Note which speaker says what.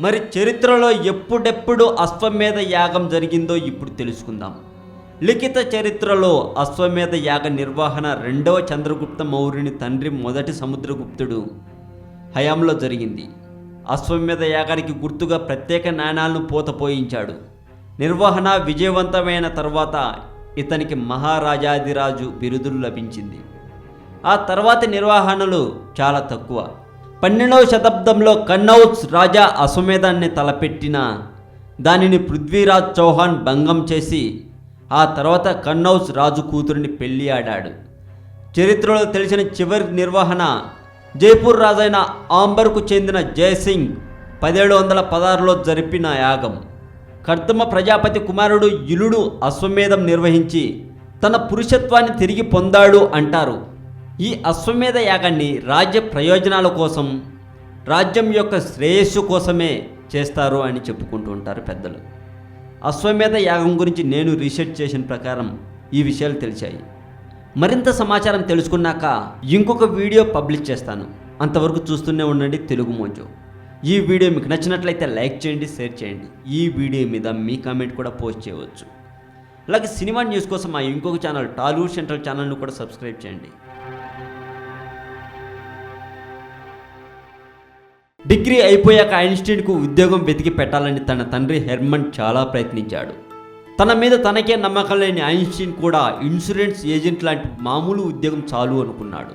Speaker 1: మరి చరిత్రలో ఎప్పుడెప్పుడు అశ్వమేధ యాగం జరిగిందో ఇప్పుడు తెలుసుకుందాం. లిఖిత చరిత్రలో అశ్వమేధ యాగ నిర్వహణ రెండవ చంద్రగుప్త మౌర్యుని తండ్రి మొదటి సముద్రగుప్తుడు హయాంలో జరిగింది. అశ్వమేధ యాగానికి గుర్తుగా ప్రత్యేక నాణాలను పోతపోయించాడు. నిర్వహణ విజయవంతమైన తర్వాత ఇతనికి మహారాజాదిరాజు బిరుదులు లభించింది. ఆ తర్వాతి నిర్వహణలు చాలా తక్కువ. 12వ శతాబ్దంలో కన్నౌజ్ రాజా అశ్వమేధాన్ని తలపెట్టిన దానిని పృథ్వీరాజ్ చౌహాన్ భంగం చేసి ఆ తర్వాత కన్నౌజ్ రాజు కూతురిని పెళ్లి ఆడాడు. చరిత్రలో తెలిసిన చివరి నిర్వహణ జైపూర్ రాజైన ఆంబర్కు చెందిన జయసింగ్ 1716లో జరిపిన యాగం. కర్దమ ప్రజాపతి కుమారుడు యులుడు అశ్వమేధం నిర్వహించి తన పురుషత్వాన్ని తిరిగి పొందాడు అంటారు. ఈ అశ్వమేధ యాగాన్ని రాజ్య ప్రయోజనాల కోసం, రాజ్యం యొక్క శ్రేయస్సు కోసమే చేస్తారు అని చెప్పుకుంటూ ఉంటారు పెద్దలు. అశ్వమేధ యాగం గురించి నేను రీసెర్చ్ చేసిన ప్రకారం ఈ విషయాలు తెలిసాయి. మరింత సమాచారం తెలుసుకున్నాక ఇంకొక వీడియో పబ్లిష్ చేస్తాను. అంతవరకు చూస్తూనే ఉండండి తెలుగు మోజో. ఈ వీడియో మీకు నచ్చినట్లయితే లైక్ చేయండి, షేర్ చేయండి. ఈ వీడియో మీద మీ కామెంట్ కూడా పోస్ట్ చేయవచ్చు. అలాగే సినిమా న్యూస్ కోసం మా ఇంకొక ఛానల్ టాలీవుడ్ సెంట్రల్ ఛానల్ను కూడా సబ్స్క్రైబ్ చేయండి. డిగ్రీ అయిపోయాక ఐన్స్టీన్కు ఉద్యోగం వెతికి పెట్టాలని తన తండ్రి హెర్మన్ చాలా ప్రయత్నించాడు. తన మీద తనకే నమ్మకం లేని ఐన్స్టీన్ కూడా ఇన్సూరెన్స్ ఏజెంట్ లాంటి మామూలు ఉద్యోగం చాలు అనుకున్నాడు.